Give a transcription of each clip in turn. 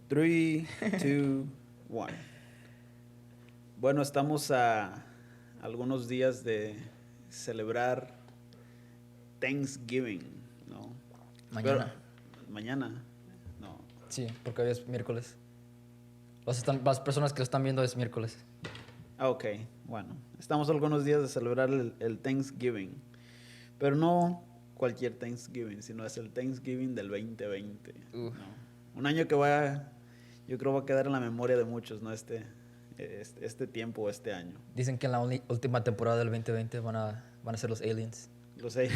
3, 2, 1. Bueno, estamos a algunos días de celebrar Thanksgiving, ¿no? Mañana. Mañana, no. Sí, porque hoy es miércoles. Las personas que lo están viendo es miércoles. Ok, bueno. Estamos a algunos días de celebrar el Thanksgiving. Pero no cualquier Thanksgiving, sino es el Thanksgiving del 2020. ¿No? Un año que yo creo va a quedar en la memoria de muchos, ¿no? Este tiempo, este año. Dicen que en la última temporada del 2020 van a ser los aliens. Lo sé.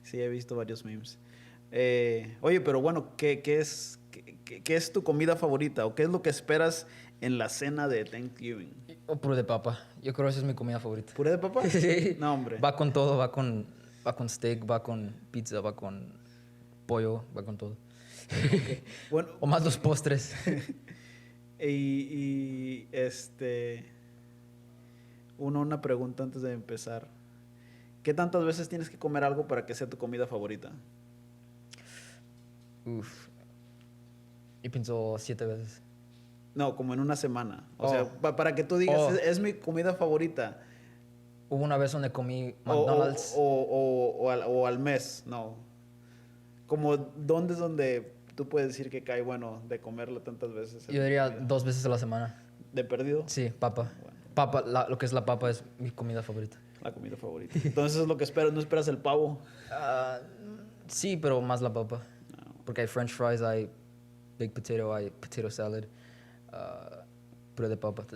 Sí, he visto varios memes. Oye, pero bueno, ¿qué es tu comida favorita? ¿O qué es lo que esperas en la cena de Thanksgiving? O puré de papa. Yo creo que esa es mi comida favorita. ¿Puré de papa? Sí. No, hombre. Va con todo, va con steak, va con pizza, va con pollo, va con todo. Okay. Bueno, O más los postres. Una pregunta antes de empezar. ¿Qué tantas veces tienes que comer algo para que sea tu comida favorita? Uf. Y pienso 7 veces. No, como en una semana. O sea, para que tú digas, es mi comida favorita. Hubo una vez donde comí McDonald's. O al mes, no. Como, ¿dónde es donde tú puedes decir que cae bueno de comerlo tantas veces? Yo diría 2 veces a la semana. ¿De perdido? Sí, papa. Bueno. Papa, lo que es la papa es mi comida favorita. La comida favorita. Entonces es lo que esperas, ¿no esperas el pavo? Sí, pero más la papa. No. Porque hay french fries, hay baked potato, hay potato salad, puré de papa.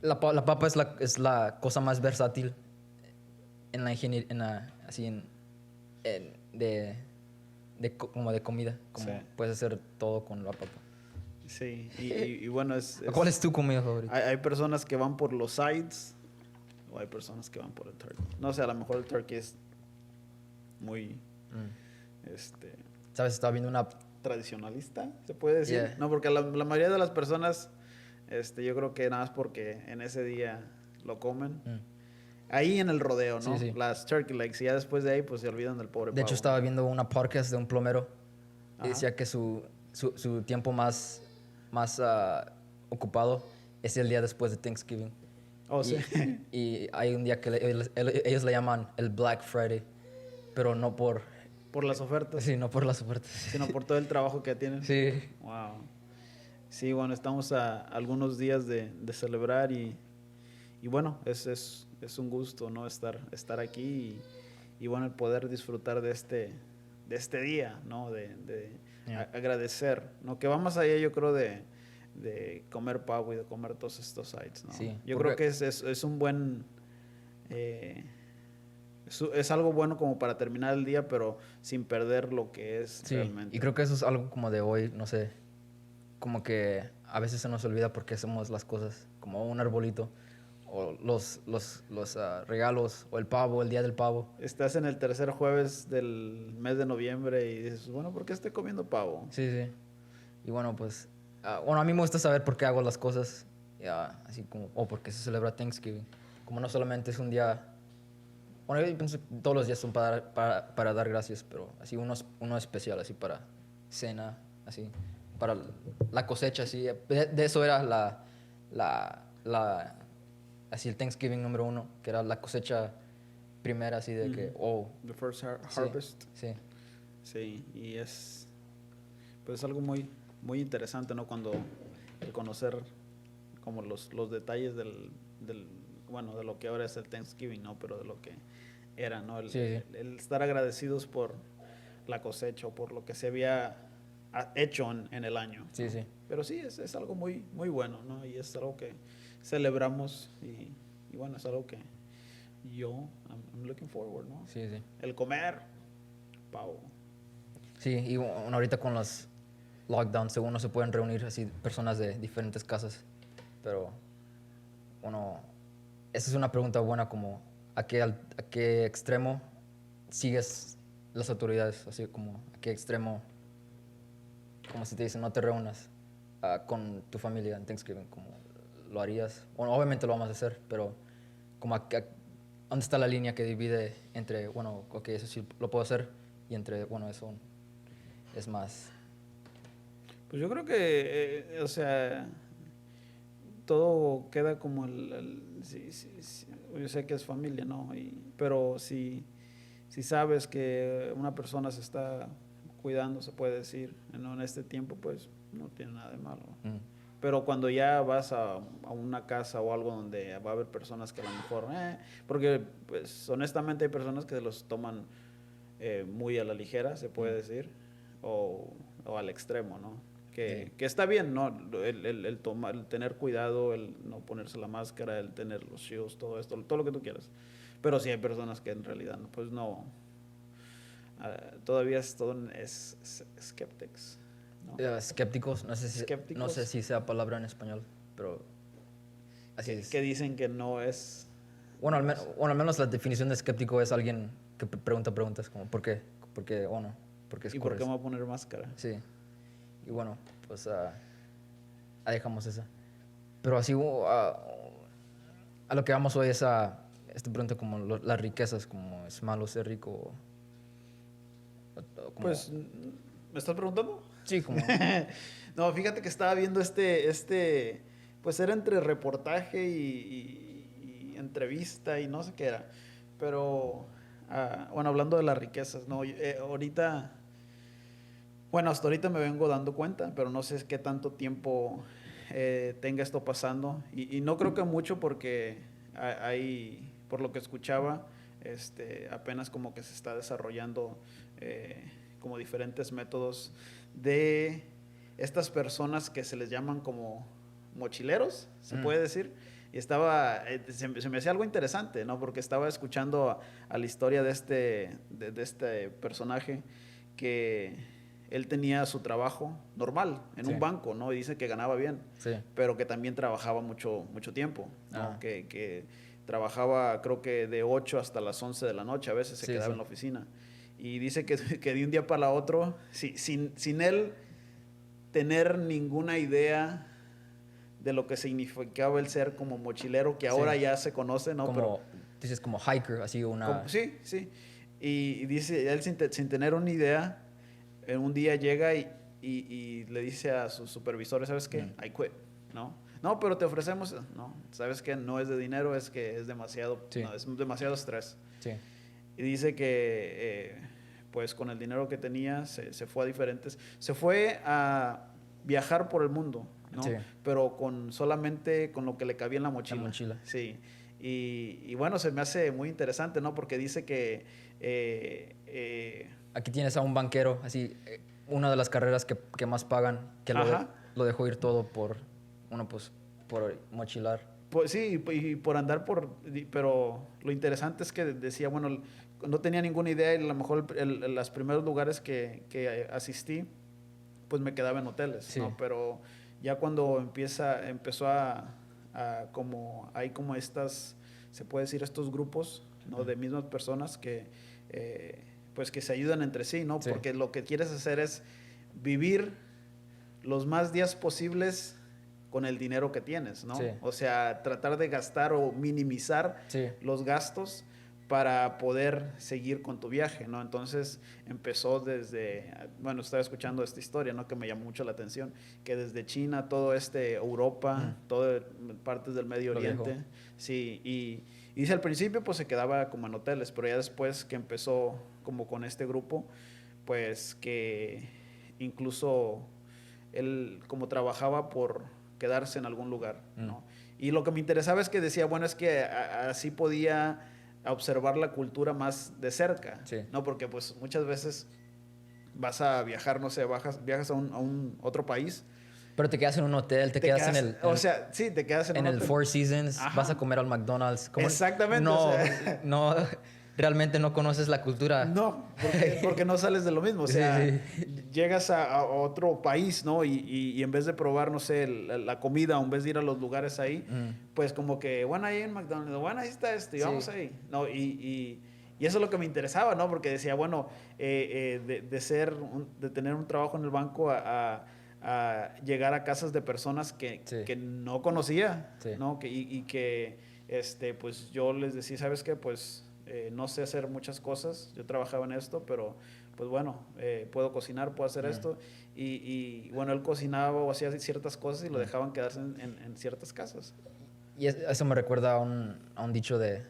La papa es la cosa más versátil en la ingeniería, como de comida. Como Sí. puedes hacer todo con la papa. Sí, y bueno, ¿Cuál es tu comida favorita? Hay personas que van por los sides o hay personas que van por el turkey. No sé, a lo mejor el turkey es muy, ¿Sabes? Estaba viendo una... tradicionalista, se puede decir. Yeah. No, porque la mayoría de las personas, yo creo que nada más porque en ese día lo comen. Ahí en el rodeo, ¿no? Sí, sí. Las turkey legs, y ya después de ahí, pues se olvidan del pobre pavo. De hecho, estaba viendo una podcast de un plomero y Ajá. decía que su tiempo más ocupado es el día después de Thanksgiving. Oh, sí. Y hay un día que ellos le llaman el Black Friday, pero no por... Por las ofertas. Sí, no por las ofertas. Sino por todo el trabajo que tienen. Sí. Wow. Sí, bueno, estamos a algunos días de celebrar y bueno, es un gusto, ¿no? Estar aquí y bueno, el poder disfrutar de este día, ¿no? Agradecer, ¿no? Que va más allá, yo creo, de comer pavo y de comer todos estos sites, ¿no? Sí, yo creo que es un buen... es algo bueno como para terminar el día, pero sin perder lo que es realmente. Y creo que eso es algo como de hoy, no sé, como que a veces se nos olvida por qué hacemos las cosas, como un arbolito, o los regalos, o el pavo, el día del pavo. Estás en el tercer jueves del mes de noviembre y dices, bueno, ¿por qué estoy comiendo pavo? Sí, sí. Y bueno, pues, a mí me gusta saber por qué hago las cosas, así como, o por qué se celebra Thanksgiving. Como no solamente es un día... Bueno, yo pienso que todos los días son para dar gracias, pero así uno especial, así para cena, así, para la cosecha, así. De eso era así el Thanksgiving número 1, que era la cosecha primera, así de que, The first harvest. Sí. Sí, y pues es algo muy, muy interesante, ¿no? Cuando el conocer como los detalles bueno, de lo que ahora es el Thanksgiving, ¿no? Pero de lo que era, ¿no? El estar agradecidos por la cosecha o por lo que se había hecho en el año. Sí, ¿no? sí. Pero sí, es algo muy, muy bueno, ¿no? Y es algo que celebramos y bueno, es algo que I'm looking forward, ¿no? Sí, sí. El comer, pavo. Sí, y bueno, ahorita con los lockdowns, según no se pueden reunir así personas de diferentes casas, pero bueno, esa es una pregunta buena, como a qué extremo sigues las autoridades, así como a qué extremo, como si te dicen no te reúnas con tu familia en Thanksgiving, como lo harías. Bueno, obviamente lo vamos a hacer, pero como ¿dónde está la línea que divide entre, bueno, ok, eso sí lo puedo hacer, y entre, bueno, eso es más... Pues yo creo que, o sea, todo queda como sí, yo sé que es familia, ¿no? Pero si sabes que una persona se está cuidando, se puede decir, ¿no? En este tiempo, pues no tiene nada de malo. Mm. Pero cuando ya vas a una casa o algo donde va a haber personas que a lo mejor, porque pues honestamente hay personas que los toman muy a la ligera, se puede decir, o al extremo, ¿no? Sí. Que está bien, ¿no? El tener cuidado, el no ponerse la máscara, el tener los shields, todo esto, todo lo que tú quieras. Pero sí hay personas que en realidad, pues no, todavía es skeptics, ¿no? Escépticos, no Escépticos sé si sea palabra en español, pero así es. que dicen que no es. Bueno, al menos la definición de escéptico es alguien que pregunta preguntas como ¿por qué? ¿Por qué? ¿O no? ¿Por qué ¿Y por qué escurres? me voy a poner máscara? Sí. Y bueno, pues ahí dejamos esa. Pero así a lo que vamos hoy es a esta pregunta como las riquezas, como es malo ser rico o como... Pues, ¿me estás preguntando? Sí, como... No, fíjate que estaba viendo pues era entre reportaje y entrevista y no sé qué era. Pero, bueno, hablando de las riquezas, ¿no? Ahorita, bueno, hasta ahorita me vengo dando cuenta, pero no sé qué tanto tiempo tenga esto pasando. Y no creo que mucho porque hay, por lo que escuchaba, apenas como que se está desarrollando como diferentes métodos de estas personas que se les llaman como mochileros, se puede decir. Y se me hacía algo interesante, ¿no? Porque estaba escuchando a la historia de este personaje que él tenía su trabajo normal en Sí. un banco, ¿no? Y dice que ganaba bien, Sí. pero que también trabajaba mucho tiempo, ¿no? Ah. Que trabajaba creo que de 8 hasta las 11 de la noche, a veces se Sí, quedaba sí. en la oficina. Y dice que de un día para otro, sin él tener ninguna idea de lo que significaba el ser como mochilero, que Sí. ahora ya se conoce, ¿no? Como, dices como hiker, así una... Sí, sí. Y dice, él sin tener una idea, un día llega y le dice a sus supervisores, ¿sabes qué? I quit, ¿no? No, pero te ofrecemos, no, ¿sabes qué? No es de dinero, es que es demasiado, Sí. no, es demasiado estrés. Sí. Y dice que, pues con el dinero que tenía, se fue a diferentes, se fue a viajar por el mundo, ¿no? Sí. Pero solamente con lo que le cabía en la La mochila. mochila. Sí. Y bueno, se me hace muy interesante, ¿no? Porque dice que... Aquí tienes a un banquero, así, una de las carreras que más pagan, que Ajá. lo dejó ir todo por, bueno, pues, por mochilar. Pues sí, y por andar pero lo interesante es que decía, bueno, no tenía ninguna idea y a lo mejor los primeros lugares que asistí, pues me quedaba en hoteles, Sí. ¿no? Pero ya cuando empezó hay como estas, se puede decir, estos grupos, ¿no? De mismas personas pues que se ayudan entre sí, ¿no? Sí. Porque lo que quieres hacer es vivir los más días posibles con el dinero que tienes, ¿no? Sí. O sea, tratar de gastar o minimizar Sí. los gastos para poder seguir con tu viaje, ¿no? Entonces empezó bueno, estaba escuchando esta historia, ¿no? Que me llamó mucho la atención, que desde China, todo Europa, todo partes del Medio Lo Oriente, viajó. sí, y dice al principio pues se quedaba como en hoteles, pero ya después que empezó como con este grupo, pues que incluso él como trabajaba por quedarse en algún lugar, ¿no? Y lo que me interesaba es que decía, bueno, es que así podía observar la cultura más de cerca, Sí. ¿no? Porque pues muchas veces vas a viajar, no sé, viajas a un otro país. Pero te quedas en un hotel, te quedas en el... O sea, sí, te quedas en un el hotel. Four Seasons, Ajá. vas a comer al McDonald's. Exactamente, No, o sea. no, realmente no conoces la cultura. No, porque no sales de lo mismo. O Sí, sea, sí. llegas a otro país, ¿no? Y en vez de probar, no sé, la comida, o en vez de ir a los lugares ahí, pues como que, bueno, ahí en McDonald's, bueno, ahí está esto, y Sí. vamos ahí, ¿no? Y eso es lo que me interesaba, ¿no? Porque decía, bueno, de tener un trabajo en el banco a llegar a casas de personas Sí. que no conocía, Sí. ¿no? Y que, pues yo les decía, ¿sabes qué? Pues no sé hacer muchas cosas, yo trabajaba en esto, pero pues bueno, puedo cocinar, puedo hacer esto, bueno, él cocinaba o hacía ciertas cosas y lo dejaban quedarse en ciertas casas. Y eso me recuerda a un dicho de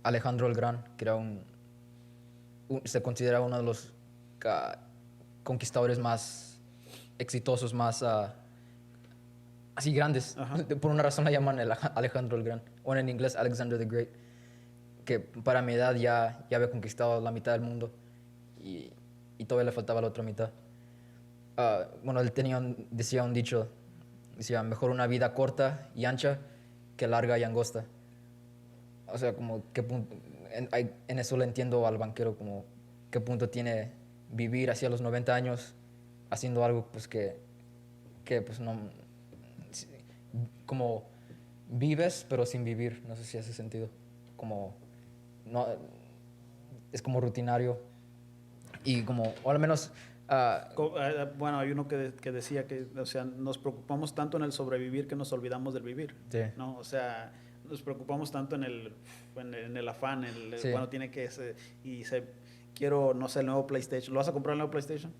Alejandro el Gran, que era se considera uno de los conquistadores más exitosos, más así grandes. Ajá. Por una razón la llaman Alejandro el Gran, o en inglés Alexander the Great, que para mi edad ya había conquistado la mitad del mundo y todavía le faltaba la otra mitad. Bueno, él decía un dicho, decía, mejor una vida corta y ancha que larga y angosta. O sea, como qué punto, en eso le entiendo al banquero, como qué punto tiene vivir hacia los 90 años haciendo algo pues que pues no, como vives pero sin vivir, no sé si hace sentido, como no, es como rutinario y como, o al menos Bueno, hay uno que decía que, o sea, nos preocupamos tanto en el sobrevivir que nos olvidamos del vivir, sí. ¿no? O sea, nos preocupamos tanto en el afán, Sí. bueno, tiene que quiero, no sé, el nuevo PlayStation. ¿Lo vas a comprar el nuevo PlayStation?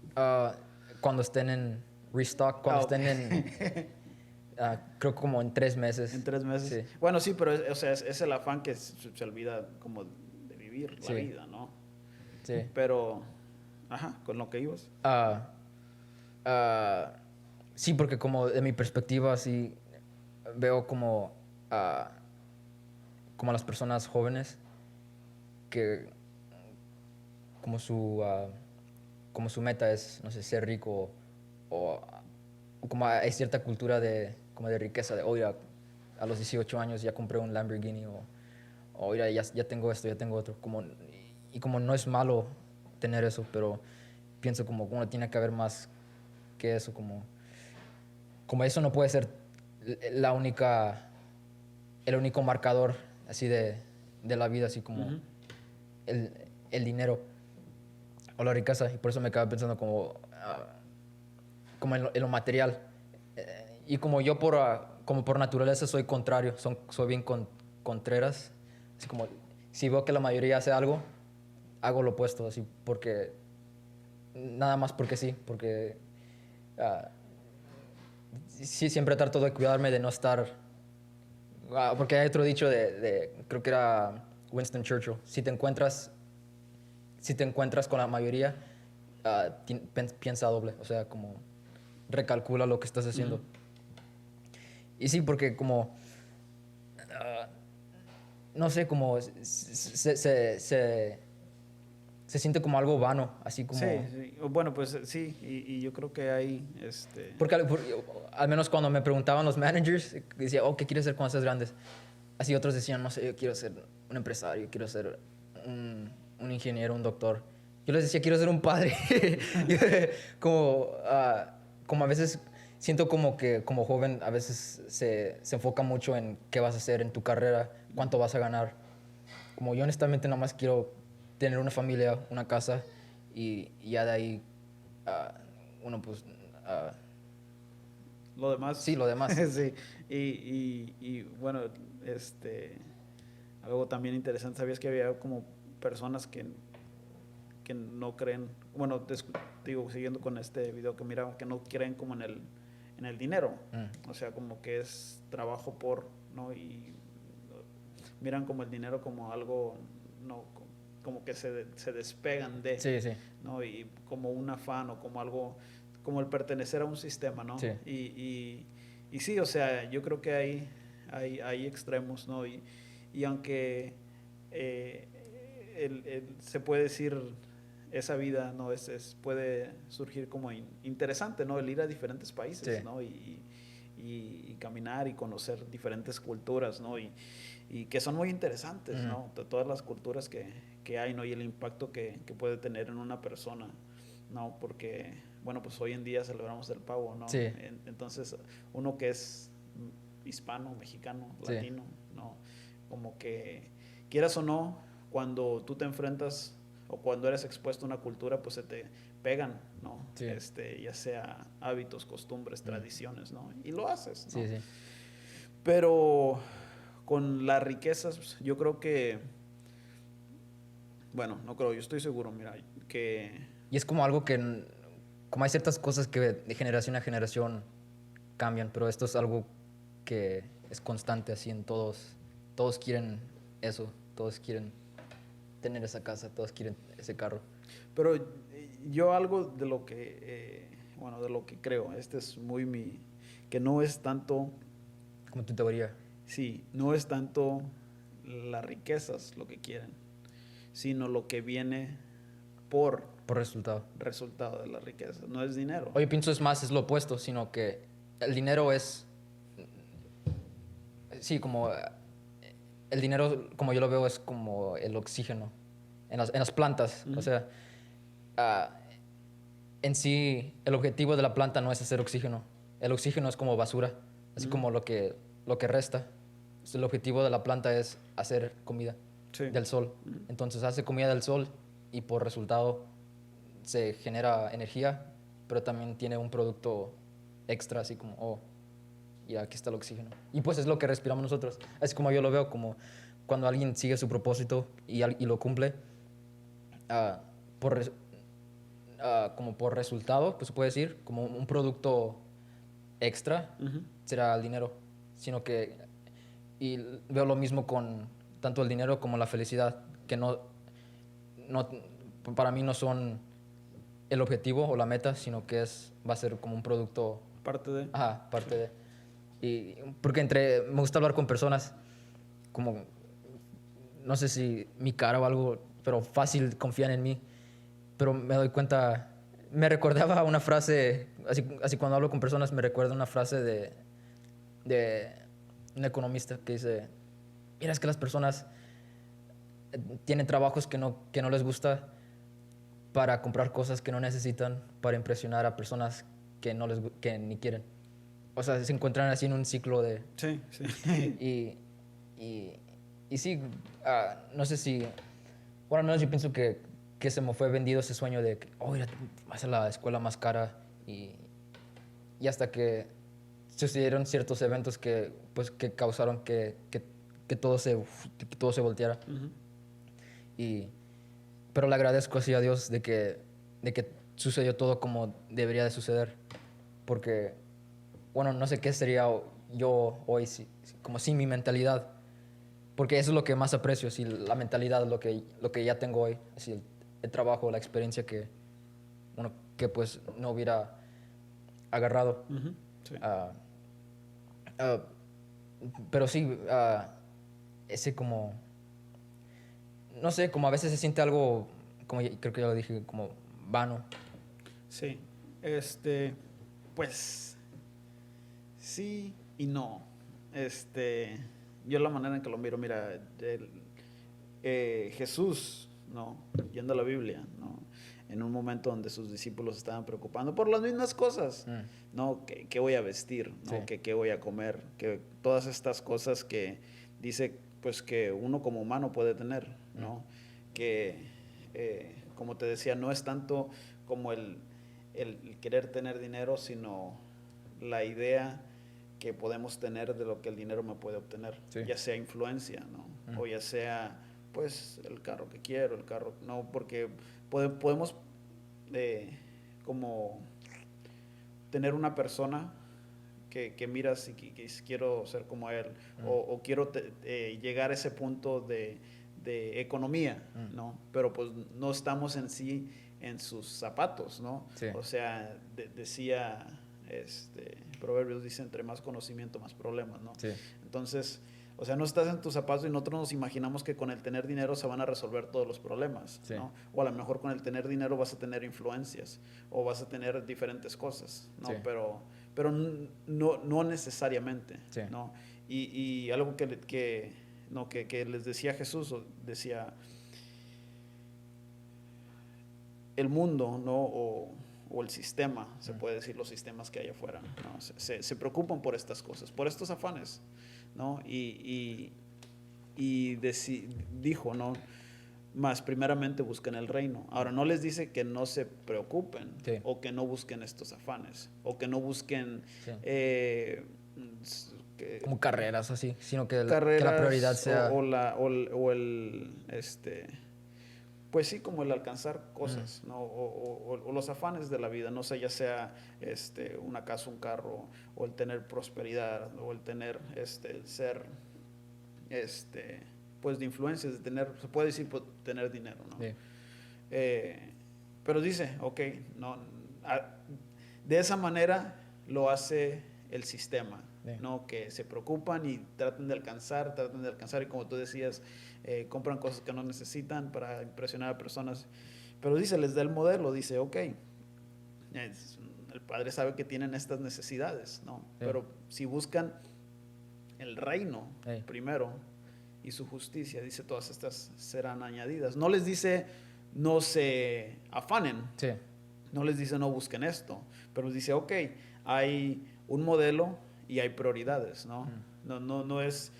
Cuando estén en restock, cuando estén en creo que como en 3 meses. En 3 meses. Sí. Bueno, sí, pero o sea, es el afán que se olvida como de vivir la vida, ¿no? Sí. Pero, ajá, con lo que ibas. Sí, porque como de mi perspectiva, sí veo como las personas jóvenes que como su meta es, no sé, ser rico o como hay cierta cultura como de riqueza, de, oye, a los 18 años ya compré un Lamborghini o oye, ya tengo esto, ya tengo otro. Y como no es malo tener eso, pero pienso como uno tiene que haber más que eso, como eso no puede ser la única, el único marcador así de la vida, así como el dinero o la riqueza. Y por eso me acabo pensando como en lo material. Y como yo como por naturaleza soy contrario, soy bien contreras, así como si veo que la mayoría hace algo, hago lo opuesto, así porque nada más porque sí, porque sí siempre trato de cuidarme de no estar, porque hay otro dicho creo que era Winston Churchill, si te encuentras con la mayoría, piensa doble, o sea, como recalcula lo que estás haciendo. Y sí, porque como, no sé, como se siente como algo vano, así como... Sí, sí. Bueno, pues sí, y yo creo que hay, Porque al menos cuando me preguntaban los managers, decía, oh, ¿qué quieres ser cuando seas grandes? Así otros decían, no sé, yo quiero ser un empresario, quiero ser un ingeniero, un doctor. Yo les decía, quiero ser un padre. Como a veces siento como que como joven a veces se enfoca mucho en qué vas a hacer en tu carrera, cuánto vas a ganar. Como yo honestamente nada más quiero tener una familia, una casa y ya de ahí uno pues... lo demás. sí, lo demás. Sí. Y bueno, algo también interesante, ¿sabías que había como personas que no creen, bueno, digo, siguiendo con este video que miraba, que no creen como en el dinero, o sea, como que es trabajo ¿no? Y miran como el dinero como algo, ¿no? Como que se despegan Sí, sí. ¿no? Y como un afán o como algo, como el pertenecer a un sistema, ¿no? Sí. Y sí, o sea, yo creo que hay extremos, ¿no? Y aunque se puede decir esa vida, ¿no? Puede surgir como interesante, ¿no? El ir a diferentes países, Sí. ¿no? Y caminar y conocer diferentes culturas, ¿no? Y que son muy interesantes, ¿no? Todas las culturas que hay, ¿no? Y el impacto que puede tener en una persona, ¿no? Porque, bueno, pues hoy en día celebramos el pavo, ¿no? Sí. Entonces, uno que es hispano, mexicano, latino, ¿no? Como que, quieras o no, cuando tú te enfrentas o cuando eres expuesto a una cultura, pues se te pegan, ¿no? Sí. Ya sea hábitos, costumbres, tradiciones, ¿no? Y lo haces, ¿no? Sí, sí. Pero con las riquezas, yo creo que Bueno, no creo, yo estoy seguro, mira, que Y es como algo que, como hay ciertas cosas que de generación a generación cambian, pero esto es algo que es constante así en todos. Todos quieren eso, todos quieren tener esa casa, todos quieren ese carro. pero yo algo de lo que, bueno, de lo que creo, este es muy mi, que no es tanto, Como tu teoría. sí, no es tanto las riquezas lo que quieren, sino lo que viene por Por resultado. resultado de las riquezas, no es dinero. Oye, pienso es más, es lo opuesto, sino que el dinero es, sí, como el dinero, como yo lo veo, es como el oxígeno en las plantas. O sea, ah, en sí, el objetivo de la planta no es hacer oxígeno. El oxígeno es como basura, así como lo que resta. Entonces, el objetivo de la planta es hacer comida Sí. del sol. Entonces hace comida del sol y por resultado se genera energía, pero también tiene un producto extra, así como, oh, y aquí está el oxígeno. Y pues es lo que respiramos nosotros. Así como yo lo veo, como cuando alguien sigue su propósito y lo cumple, ah, por, como por resultado, pues se puede decir, como un producto extra, será el dinero. Sino que, y veo lo mismo con tanto el dinero como la felicidad, que no, para mí no son el objetivo o la meta, sino que va a ser como un producto, Parte de... ajá, parte de. Y porque me gusta hablar con personas, como, no sé si mi cara o algo, pero fácil confían en mí. Pero me doy cuenta, me recordaba una frase, así cuando hablo con personas me recuerda una frase de un economista que dice, mira, es que las personas tienen trabajos que no les gusta para comprar cosas que no necesitan, para impresionar a personas que ni quieren. O sea, se encuentran así en un ciclo de... Sí, sí. Y, y, y sí, no sé si... Bueno, al menos yo pienso que se me fue vendido ese sueño de que, oh, vas a la escuela más cara y hasta que sucedieron ciertos eventos que, pues, que causaron que todo se volteara. Y, pero le agradezco así a Dios de que sucedió todo como debería de suceder. Porque, bueno, no sé qué sería yo hoy como sin mi mentalidad. Porque eso es lo que más aprecio, así, la mentalidad, lo que ya tengo hoy. Así, el trabajo, la experiencia bueno, que pues no hubiera agarrado. Sí. Ah, ah, pero sí, ese como, no sé, como a veces se siente algo, como creo que ya lo dije, como vano. Sí. Pues sí y no. Yo la manera en que lo miro, mira, Jesús, ¿no? Yendo a la Biblia, ¿no? En un momento donde sus discípulos estaban preocupando por las mismas cosas, ¿no? ¿Qué voy a vestir? ¿No? Sí. ¿Qué voy a comer? Que todas estas cosas que dice, pues que uno como humano puede tener, ¿no? Que, como te decía, no es tanto como el querer tener dinero, sino la idea que podemos tener de lo que el dinero me puede obtener, Sí. ya sea influencia, ¿no? O ya sea, pues, el carro que quiero, el carro, no, porque podemos como tener una persona que miras y que quiero ser como él, o quiero llegar a ese punto de economía, ¿no? Pero pues no estamos en sí en sus zapatos, ¿no? Sí. O sea, decía, Proverbios dice, entre más conocimiento, más problemas, ¿no? Sí. Entonces, o sea, no estás en tus zapatos y nosotros nos imaginamos que con el tener dinero se van a resolver todos los problemas, Sí. ¿no? O a lo mejor con el tener dinero vas a tener influencias o vas a tener diferentes cosas, ¿no? Sí. Pero no necesariamente, Sí. ¿no? Y algo que les decía Jesús, decía, el mundo, ¿no? O el sistema, se puede decir, los sistemas que hay afuera, ¿no? Se preocupan por estas cosas, por estos afanes, ¿no? Dijo, ¿no? Más primeramente busquen el reino. Ahora, no les dice que no se preocupen, Sí. o que no busquen estos afanes, o que no busquen Sí. Como carreras así, sino que carreras, la prioridad sea... o el pues sí, como el alcanzar cosas, ¿no? O los afanes de la vida, no sé, ya sea una casa, un carro, o el tener prosperidad, o el tener, el ser, pues de influencias, de tener, se puede decir, pues, tener dinero, ¿no? Sí. Pero dice, ok, no, de esa manera lo hace el sistema, Sí. ¿no? Que se preocupan y tratan de alcanzar, y como tú decías, compran cosas que no necesitan para impresionar a personas. Pero dice, les da el modelo, dice, ok, el padre sabe que tienen estas necesidades, ¿no? Sí. Pero si buscan el reino Sí. primero y su justicia, dice, todas estas serán añadidas. No les dice, no se afanen. Sí. No les dice, no busquen esto. Pero les dice, ok, hay un modelo y hay prioridades, ¿no? No es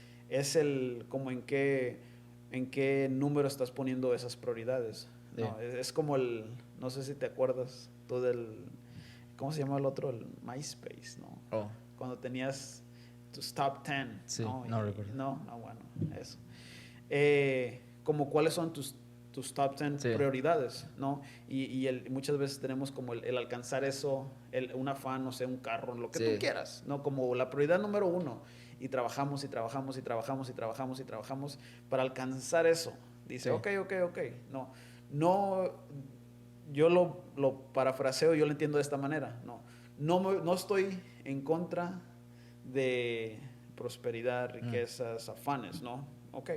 el, como en qué número estás poniendo esas prioridades. Sí. No, es como no sé si te acuerdas tú ¿cómo se llama el otro? El MySpace, ¿no? Oh. Cuando tenías tus top 10, Sí, ¿no? no recuerdo. No, bueno, eso. Como cuáles son tus top 10 Sí. prioridades, ¿no? Y muchas veces tenemos como el alcanzar eso, un afán, no sé, un carro, lo que Sí. tú quieras, ¿no? Como la prioridad número 1. Y trabajamos y trabajamos y trabajamos y trabajamos y trabajamos para alcanzar eso. Dice, Sí. ok. No, yo lo parafraseo, yo lo entiendo de esta manera. No estoy en contra de prosperidad, riquezas, afanes, ¿no? Ok,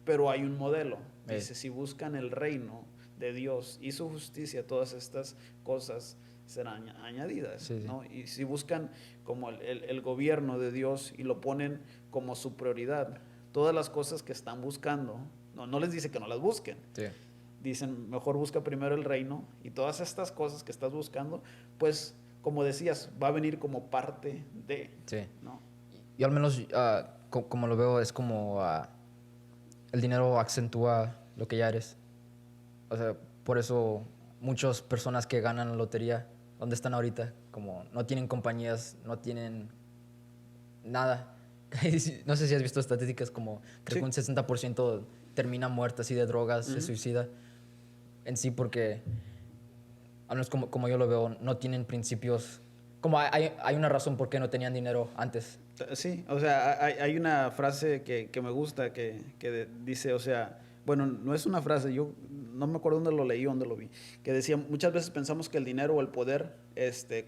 pero hay un modelo. Dice, si buscan el reino de Dios y su justicia, todas estas cosas serán añadidas, Sí, sí. ¿no? Y si buscan como el gobierno de Dios y lo ponen como su prioridad, todas las cosas que están buscando, no les dice que no las busquen. Sí. Dicen, mejor busca primero el reino y todas estas cosas que estás buscando, pues, como decías, va a venir como parte de, Sí. ¿no? Yo al menos, como lo veo, es como el dinero acentúa lo que ya eres. O sea, por eso muchas personas que ganan la lotería, ¿dónde están ahorita? Como no tienen compañías, no tienen nada. No sé si has visto estadísticas como creo que un 60% termina muerto así de drogas, se suicida. En sí, porque, al menos como yo lo veo, no tienen principios. Como hay una razón por qué no tenían dinero antes. Sí, o sea, hay una frase que me gusta que dice, o sea, bueno, no es una frase, yo no me acuerdo dónde lo leí o dónde lo vi, que decía, muchas veces pensamos que el dinero o el poder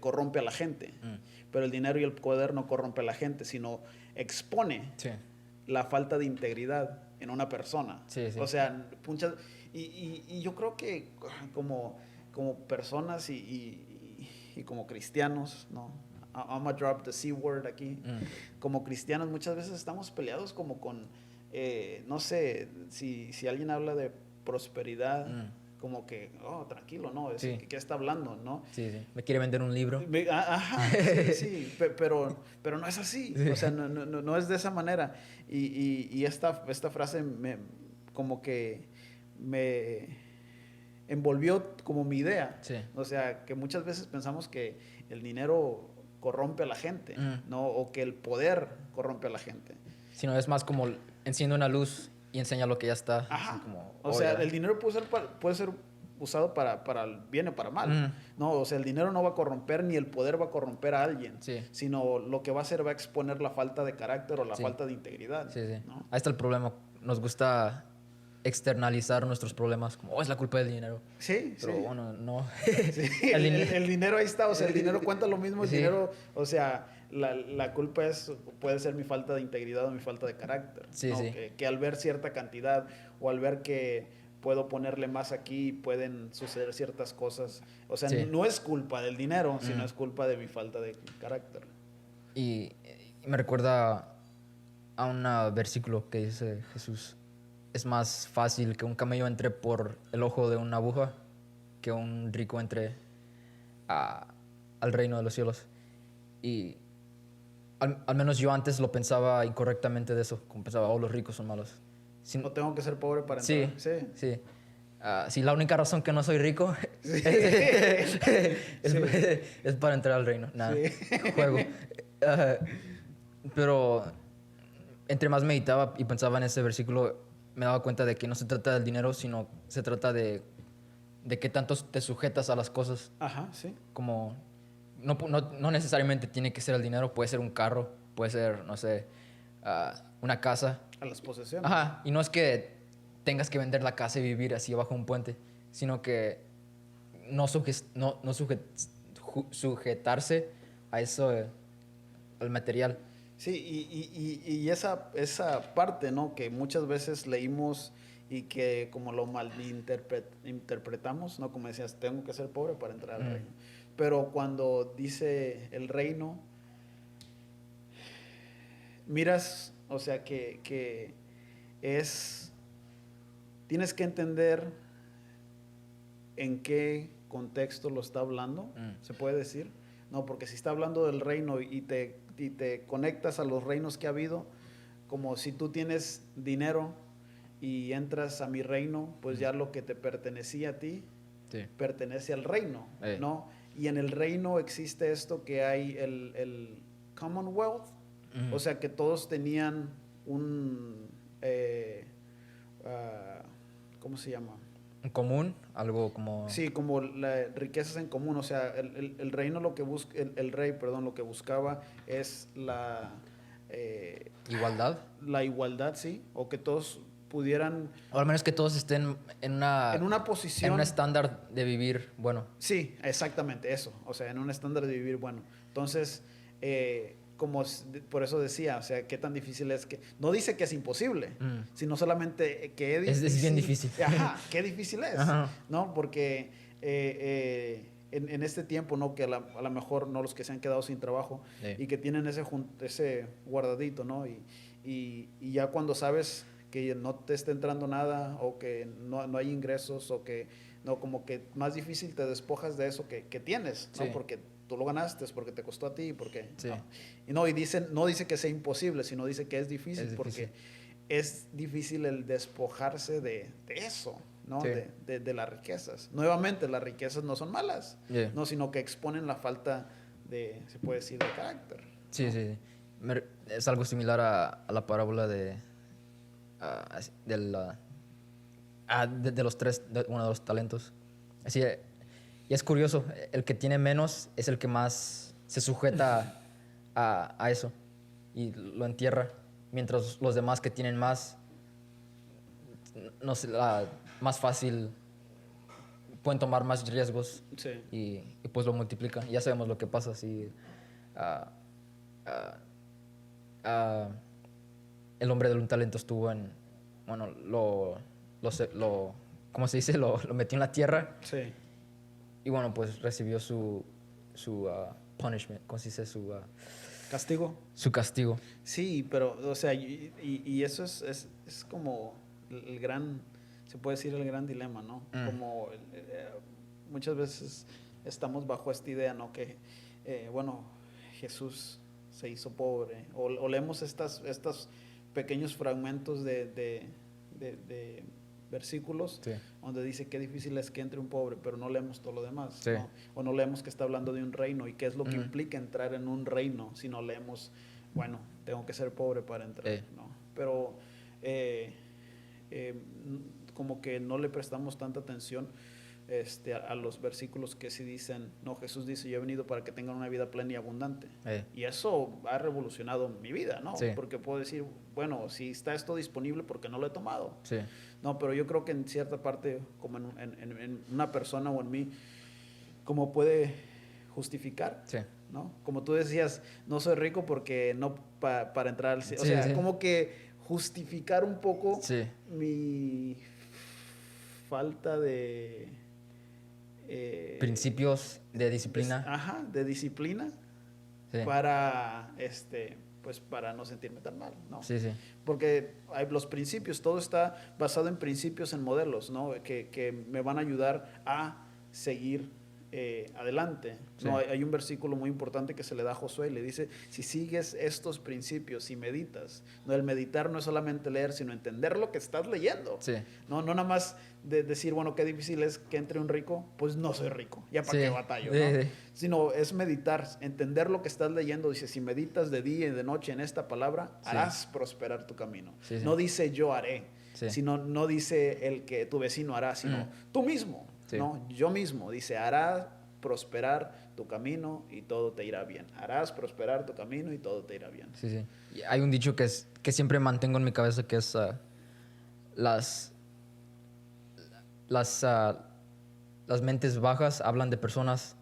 corrompe a la gente, pero el dinero y el poder no corrompe a la gente, sino expone Sí. la falta de integridad en una persona. Sí, sí. O sea, y yo creo que como personas y como cristianos, ¿no? I'm gonna drop the C word aquí. Como cristianos muchas veces estamos peleados como con, no sé, si alguien habla de prosperidad, como que, oh, tranquilo, ¿no? Sí. ¿Qué está hablando, no? Sí, sí. Me quiere vender un libro. Ajá, sí, pero no es así, Sí. o sea, no es de esa manera. Y esta frase como que me envolvió como mi idea. Sí. O sea, que muchas veces pensamos que el dinero corrompe a la gente, ¿no? O que el poder corrompe a la gente. Sino es más como enciende una luz y enseña lo que ya está. Ajá. Así como, O sea, el dinero puede ser usado para el bien o para mal. No, o sea, el dinero no va a corromper ni el poder va a corromper a alguien, Sí. sino lo que va a hacer va a exponer la falta de carácter o la Sí. falta de integridad. Sí, sí. ¿no? Ahí está el problema. Nos gusta externalizar nuestros problemas como, es la culpa del dinero. Sí, Pero sí. bueno, no. Sí, el dinero ahí está, o sea, el dinero cuenta lo mismo, el Sí. dinero, o sea, la culpa puede ser mi falta de integridad o mi falta de carácter, Sí, ¿no? sí. Que al ver cierta cantidad o al ver que puedo ponerle más aquí, pueden suceder ciertas cosas, o sea, Sí. no es culpa del dinero, sino es culpa de mi falta de carácter. Y me recuerda a un versículo que dice Jesús, es más fácil que un camello entre por el ojo de una aguja que un rico entre al reino de los cielos. Y al menos yo antes lo pensaba incorrectamente de eso, como pensaba, los ricos son malos. No tengo que ser pobre para Sí, entrar. sí. Sí, la única razón que no soy rico Sí. es para entrar al reino. Nada, Sí. juego. Pero entre más meditaba y pensaba en ese versículo, me daba cuenta de que no se trata del dinero, sino se trata de de qué tanto te sujetas a las cosas. Ajá, sí. Como, no necesariamente tiene que ser el dinero, puede ser un carro, puede ser, no sé, una casa. A las posesiones. Ajá, y no es que tengas que vender la casa y vivir así bajo un puente, sino que no sujetarse a eso, al material. Sí, y esa parte, ¿no? Que muchas veces leímos y que como lo malinterpretamos, ¿no? Como decías, tengo que ser pobre para entrar al reino. Pero cuando dice el reino, miras, o sea, que es, tienes que entender en qué contexto lo está hablando, se puede decir, no, porque si está hablando del reino y te conectas a los reinos que ha habido, como si tú tienes dinero y entras a mi reino, pues ya lo que te pertenecía a ti pertenece al reino, ¿no? Y en el reino existe esto que hay el Commonwealth, o sea que todos tenían un, ¿cómo se llama? En común, algo como... Sí, como riquezas en común, o sea, el reino lo que busca, el rey, perdón, lo que buscaba es igualdad. La igualdad, sí, o que todos pudieran... O al menos que todos estén en una posición... En un estándar de vivir bueno. Sí, exactamente, eso, o sea, en un estándar de vivir bueno. Entonces, por eso decía, o sea, qué tan difícil es que... No dice que es imposible, sino solamente que es bien difícil. Ajá, qué difícil es, ajá, ¿no? Porque en este tiempo, ¿no? Que a lo mejor no los que se han quedado sin trabajo y que tienen ese guardadito, ¿no? Y ya cuando sabes que no te está entrando nada o que no hay ingresos o que, no, como que más difícil te despojas de eso que tienes, ¿no? Sí. Porque tú lo ganaste, es porque te costó a ti, porque... Sí. No, y no dice que sea imposible, sino dice que es difícil, porque es difícil el despojarse de eso, ¿no? Sí. De las riquezas. Nuevamente, las riquezas no son malas, ¿no? Sino que exponen la falta de, se puede decir, de carácter. Sí, ¿no? sí. Es algo similar a la parábola de los tres, uno de los talentos. Así, y es curioso, el que tiene menos es el que más se sujeta a eso y lo entierra, mientras los demás que tienen más, no sé, más fácil, pueden tomar más riesgos y pues lo multiplican. Ya sabemos lo que pasa si el hombre de un talento estuvo bueno, ¿cómo se dice? Lo metió en la tierra. Sí. Y bueno, pues recibió su punishment, ¿cómo se dice? Su castigo. Su castigo. Sí, pero, o sea, y eso es como el gran, se puede decir el gran dilema, ¿no? Como muchas veces estamos bajo esta idea, ¿no? Que, bueno, Jesús se hizo pobre, o leemos estos pequeños fragmentos de versículos donde dice qué difícil es que entre un pobre, pero no leemos todo lo demás, ¿no? O no leemos que está hablando de un reino y qué es lo que implica entrar en un reino, si no leemos, bueno, tengo que ser pobre para entrar, ¿no? Pero como que no le prestamos tanta atención a los versículos que sí dicen, no, Jesús dice, yo he venido para que tengan una vida plena y abundante. Y eso ha revolucionado mi vida, ¿no? Porque puedo decir, bueno, si está esto disponible, ¿por qué no lo he tomado? No, pero yo creo que en cierta parte, como en una persona o en mí, como puede justificar, ¿no? Como tú decías, no soy rico porque no para entrar al cielo. O sea, como que justificar un poco mi falta de... principios de disciplina. De disciplina para, pues para no sentirme tan mal, ¿no? Porque hay los principios, todo está basado en principios, en modelos, ¿no? Que me van a ayudar a seguir adelante, ¿no? Hay un versículo muy importante que se le da a Josué y le dice, si sigues estos principios y meditas, ¿no? El meditar no es solamente leer, sino entender lo que estás leyendo, no nada más de decir, bueno, qué difícil es que entre un rico, pues no soy rico, ya para qué batallo, ¿no? Sino es meditar, entender lo que estás leyendo. Dice, si meditas de día y de noche en esta palabra, harás prosperar tu camino. No dice yo haré, sino no dice el que tu vecino hará, sino tú mismo. Sí. No, yo mismo, dice, harás prosperar tu camino y todo te irá bien. Harás prosperar tu camino y todo te irá bien. Sí, sí. Y hay un dicho que siempre mantengo en mi cabeza que es las, las, ah, las mentes bajas hablan de personas,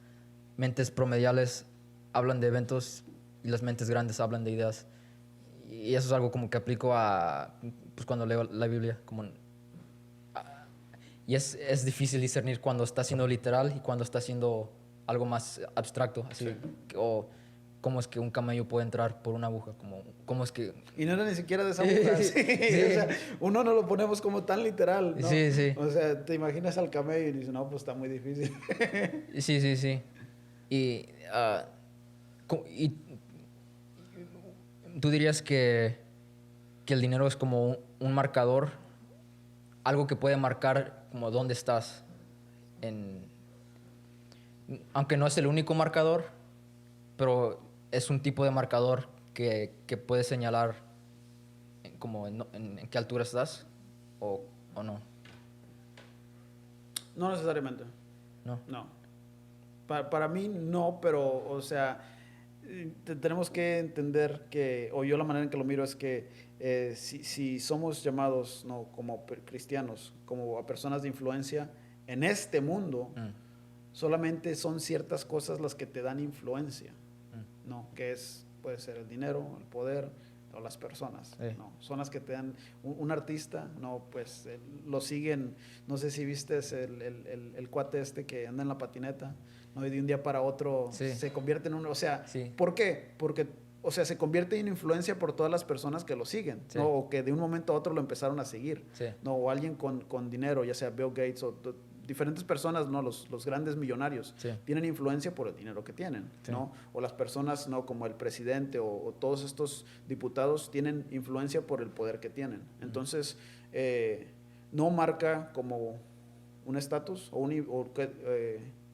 mentes promediales hablan de eventos y las mentes grandes hablan de ideas. Y eso es algo como que aplico a pues, cuando leo la Biblia. Y es difícil discernir cuando está siendo literal y cuando está siendo algo más abstracto. Así, Sí. o cómo es que un camello puede entrar por una aguja. Cómo es que... Y no era ni siquiera de esa aguja, sí. Sí. O sea, uno no lo ponemos como tan literal, ¿no? Sí, sí. O sea, te imaginas al camello y dices, no, pues está muy difícil. Sí, sí, sí. Y, y tú dirías que el dinero es como un marcador, algo que puede marcar como dónde estás. Aunque no es el único marcador, pero es un tipo de marcador que puede señalar como en qué altura estás o no. No necesariamente. No. No. Para mí no, pero, o sea, tenemos que entender que, o yo la manera en que lo miro es que si somos llamados, no, como cristianos, como a personas de influencia en este mundo, solamente son ciertas cosas las que te dan influencia, ¿no? Que puede ser el dinero, el poder o las personas, ¿no? Son las que te dan un artista, ¿no? Pues lo siguen, no sé si viste el cuate este que anda en la patineta, ¿no? Y de un día para otro se convierte en o sea, ¿por qué? Porque, o sea, se convierte en influencia por todas las personas que lo siguen, ¿no? O que de un momento a otro lo empezaron a seguir, ¿no? O alguien con dinero, ya sea Bill Gates o diferentes personas, ¿no? Los grandes millonarios tienen influencia por el dinero que tienen, ¿no? O las personas, ¿no? Como el presidente o todos estos diputados tienen influencia por el poder que tienen. Entonces, no marca como un estatus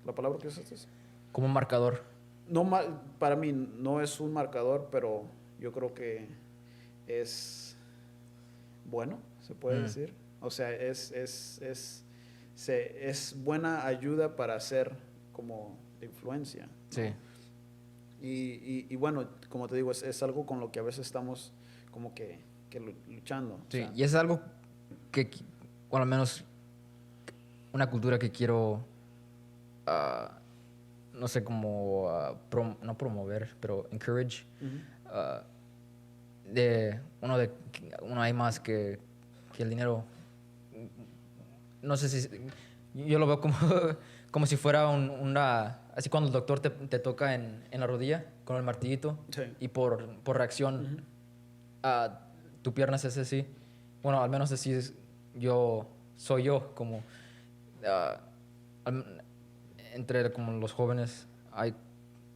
la palabra que es como un marcador. No, para mí no es un marcador, pero yo creo que es bueno, se puede decir. O sea, es buena ayuda para hacer como de influencia, ¿no? Sí. Y bueno, como te digo, es algo con lo que a veces estamos como que luchando. Sí, o sea, y es algo que, bueno, al menos una cultura que quiero, no sé cómo, no promover, pero encourage. Uno hay más que el dinero. No sé si yo lo veo como, como si fuera así cuando el doctor te toca en la rodilla con el martillito y por reacción tu pierna se hace así. Bueno, al menos así soy yo como entre como los jóvenes hay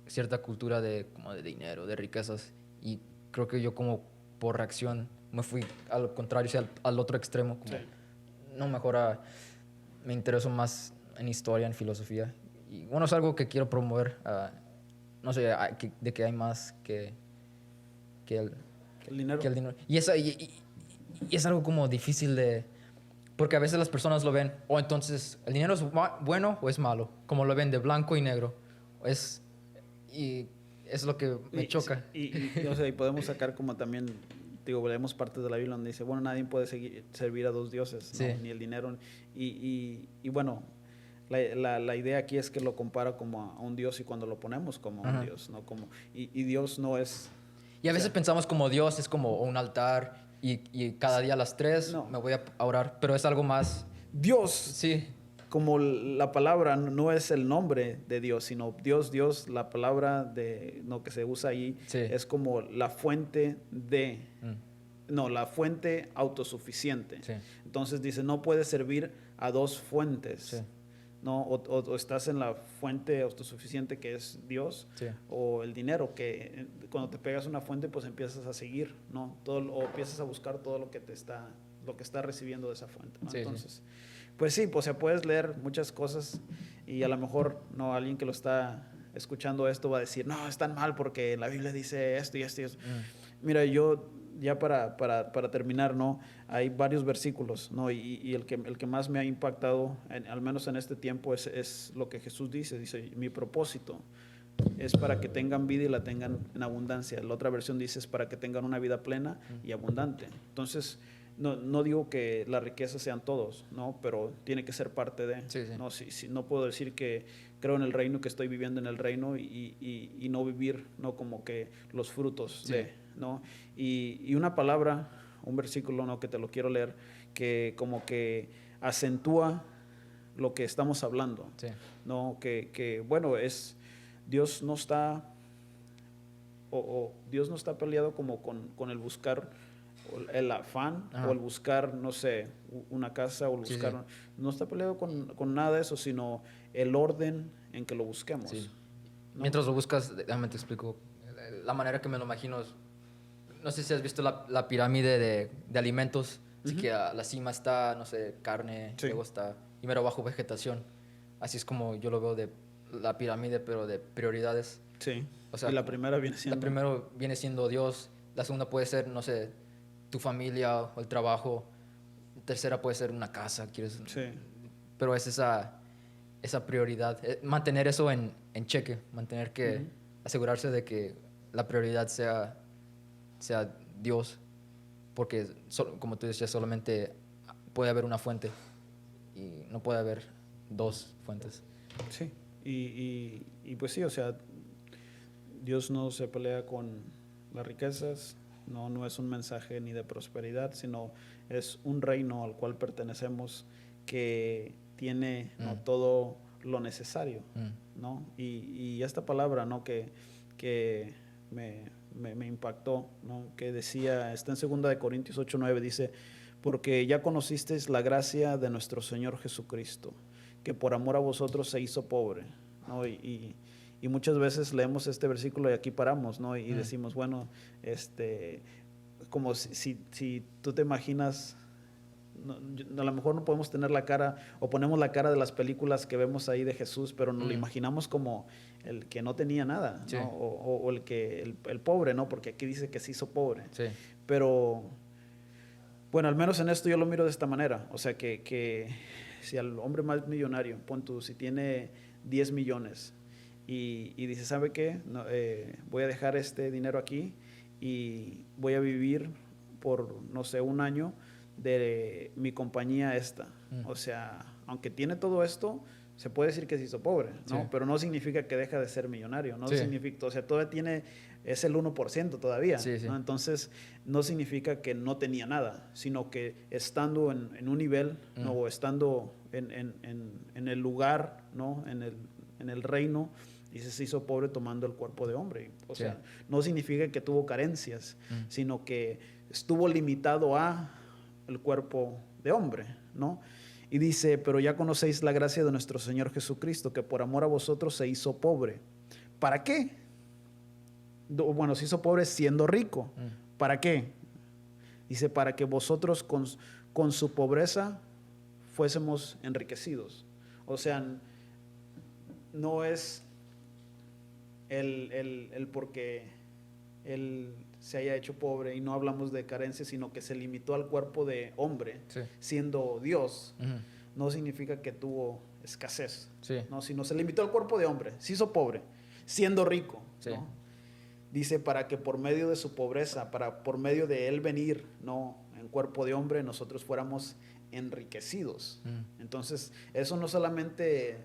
cierta cultura como de dinero, de riquezas y creo que yo como por reacción me fui al contrario, o sea, al otro extremo como no, mejor me intereso más en historia, en filosofía. Y bueno, es algo que quiero promover. No sé, de que hay más que el dinero. Que el dinero. Y es algo como difícil de... Porque a veces las personas lo ven, entonces, ¿el dinero es bueno o es malo? Como lo ven de blanco y negro. Y es lo que me choca. O sea, y podemos sacar como también, digo, leemos partes de la Biblia donde dice, bueno, nadie puede servir a dos dioses, ¿no? Ni el dinero. Y bueno, la idea aquí es que lo compara como a un dios y cuando lo ponemos como a un dios, ¿no? Y Dios no es... Y a veces pensamos como Dios es como un altar y cada día a las 3 me voy a orar, pero es algo más... Dios, como la palabra no es el nombre de Dios, sino Dios, la palabra que se usa ahí es como la fuente de... No, la fuente autosuficiente. Entonces dice, no puedes servir a dos fuentes. ¿No? O estás en la fuente autosuficiente que es Dios o el dinero, que cuando te pegas una fuente pues empiezas a seguir, ¿no? O empiezas a buscar todo lo que está recibiendo de esa fuente, ¿no? Entonces, pues sí, pues puedes leer muchas cosas y a lo mejor no alguien que lo está escuchando esto va a decir, no, están mal porque la Biblia dice esto y esto y esto. Mira, yo ya para terminar, ¿no? Hay varios versículos, ¿no? Y el que más me ha impactado, al menos en este tiempo, es lo que Jesús dice, mi propósito es para que tengan vida y la tengan en abundancia. La otra versión dice es para que tengan una vida plena y abundante. Entonces, no digo que las riquezas sean todos, ¿no? Pero tiene que ser parte de, Sí, sí. ¿no? No puedo decir que creo en el reino, que estoy viviendo en el reino y no vivir, ¿no? Como que los frutos Sí. de, ¿no? Y una palabra, un versículo, ¿no? Que te lo quiero leer, que como que acentúa lo que estamos hablando, Sí. ¿no? Bueno, Dios no está, Dios no está peleado como con el buscar el afán, Ajá. o el buscar, no sé, una casa, o el Sí, buscar, sí. no está peleado con nada de eso, sino el orden en que lo busquemos. Sí. ¿No? Mientras lo buscas, déjame te explico. La manera que me lo imagino es, no sé si has visto la pirámide de alimentos, así que a la cima está, no sé, carne, Sí. luego está, y mero abajo vegetación. Así es como yo lo veo de la pirámide, pero de prioridades. Sí. O sea, Y la primera viene siendo. la primero viene siendo Dios, la segunda puede ser, no sé, tu familia o el trabajo, la tercera puede ser una casa, quieres, Sí. pero es esa prioridad, mantener eso en cheque, mantener que asegurarse de que la prioridad sea Dios, porque como tú decías, solamente puede haber una fuente y no puede haber dos fuentes. Sí. Y pues sí, o sea, Dios no se pelea con las riquezas, no es un mensaje ni de prosperidad, sino es un reino al cual pertenecemos que tiene, ¿no? todo lo necesario, ¿no? Y esta palabra, ¿no? que me impactó, ¿no? Que decía, está en 2 Corintios 8:9, dice, porque ya conocisteis la gracia de nuestro Señor Jesucristo, que por amor a vosotros se hizo pobre, ¿no? Y muchas veces leemos este versículo y aquí paramos, ¿no? Y decimos, bueno, como si tú te imaginas, a lo mejor no podemos tener la cara, o ponemos la cara de las películas que vemos ahí de Jesús, pero nos lo imaginamos como el que no tenía nada, ¿no? Sí. O el pobre, ¿no? Porque aquí dice que se hizo pobre. Sí. Pero, bueno, al menos en esto yo lo miro de esta manera. O sea, que si al hombre más millonario, pon tú, si tiene 10 millones y dice, ¿sabe qué? No, voy a dejar este dinero aquí y voy a vivir por, no sé, un año de mi compañía esta. O sea, aunque tiene todo esto, se puede decir que se hizo pobre, ¿no? Sí. Pero no significa que deja de ser millonario, no Sí. significa, o sea, todavía es el 1% todavía, Sí, sí. ¿no? Entonces, no significa que no tenía nada, sino que estando en un nivel, ¿no? O estando en el lugar, ¿no? En el reino, y se hizo pobre tomando el cuerpo de hombre. O sea, no significa que tuvo carencias, sino que estuvo limitado a el cuerpo de hombre, ¿no? Y dice, pero ya conocéis la gracia de nuestro Señor Jesucristo, que por amor a vosotros se hizo pobre. ¿Para qué? Bueno, se hizo pobre siendo rico. ¿Para qué? Dice, para que vosotros con su pobreza fuésemos enriquecidos. O sea, no es el porque él se haya hecho pobre, y no hablamos de carencia, sino que se limitó al cuerpo de hombre, siendo Dios. No significa que tuvo escasez, ¿no? Sino se limitó al cuerpo de hombre, se hizo pobre, siendo rico, ¿no? Dice, para que por medio de su pobreza, por medio de él venir, ¿no? En cuerpo de hombre, nosotros fuéramos enriquecidos. Entonces, eso no solamente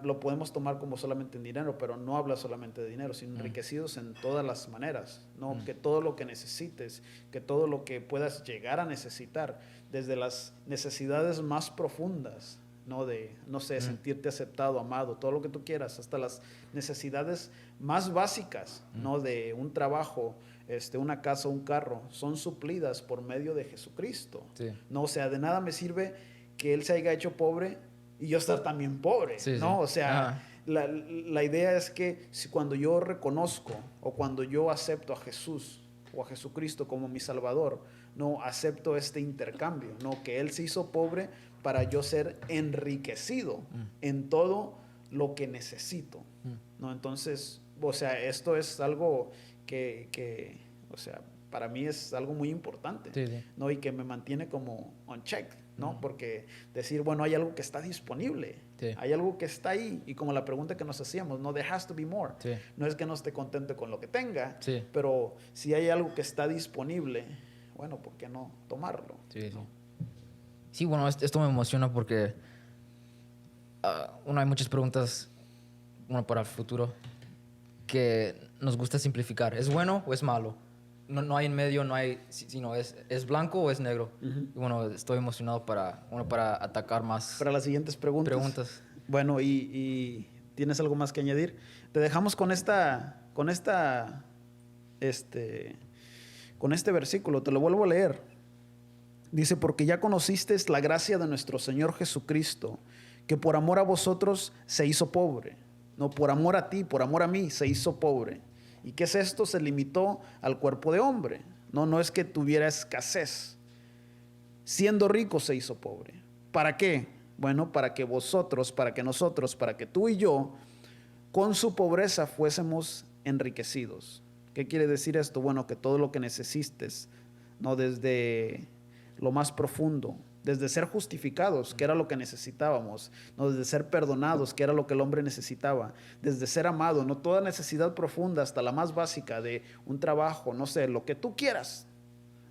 lo podemos tomar como solamente en dinero, pero no habla solamente de dinero, sino enriquecidos en todas las maneras, ¿no? Que todo lo que necesites, que todo lo que puedas llegar a necesitar, desde las necesidades más profundas, ¿no? De, no sé, sentirte aceptado, amado, todo lo que tú quieras, hasta las necesidades más básicas, ¿no? De un trabajo, una casa, un carro, son suplidas por medio de Jesucristo. ¿No? O sea, de nada me sirve que Él se haya hecho pobre y yo estar también pobre, ¿no? O sea, la idea es que cuando yo reconozco o cuando yo acepto a Jesús o a Jesucristo como mi Salvador, no acepto este intercambio, ¿no? Que Él se hizo pobre para yo ser enriquecido en todo lo que necesito, ¿no? Entonces, o sea, esto es algo que o sea, para mí es algo muy importante, Sí, sí. ¿no? Y que me mantiene como on check, ¿no? Porque decir, bueno, hay algo que está disponible, Sí. hay algo que está ahí, y como la pregunta que nos hacíamos, no, there has to be more. Sí. No es que no esté contento con lo que tenga, Sí. pero si hay algo que está disponible, bueno, ¿por qué no tomarlo? Sí, sí. ¿no? Sí, bueno, esto me emociona porque hay muchas preguntas para el futuro que nos gusta simplificar. ¿Es bueno o es malo? No hay en medio, no hay, sino es blanco o es negro. Uh-huh. Y bueno, estoy emocionado para atacar más Para las siguientes preguntas. Bueno, y ¿tienes algo más que añadir? Te dejamos con este versículo, te lo vuelvo a leer. Dice, porque ya conocisteis la gracia de nuestro Señor Jesucristo, que por amor a vosotros se hizo pobre. No, por amor a ti, por amor a mí, se hizo pobre. ¿Y qué es esto? Se limitó al cuerpo de hombre. No es que tuviera escasez. Siendo rico se hizo pobre. ¿Para qué? Bueno, para que nosotros, para que tú y yo, con su pobreza fuésemos enriquecidos. ¿Qué quiere decir esto? Bueno, que todo lo que necesites, no, desde lo más profundo, desde ser justificados, que era lo que necesitábamos, no, desde ser perdonados, que era lo que el hombre necesitaba, desde ser amado, no, toda necesidad profunda hasta la más básica de un trabajo, no sé, lo que tú quieras,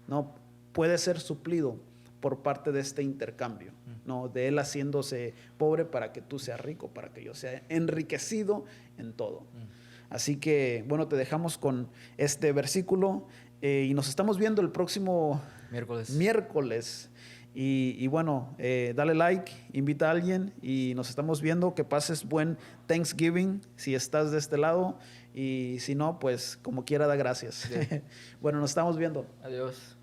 no, puede ser suplido por parte de este intercambio, no, de él haciéndose pobre para que tú seas rico, para que yo sea enriquecido en todo. Así que, bueno, te dejamos con este versículo y nos estamos viendo el próximo miércoles. Y bueno, dale like, invita a alguien y nos estamos viendo. Que pases buen Thanksgiving si estás de este lado, y si no, pues como quiera da gracias. Bueno, nos estamos viendo. Adiós.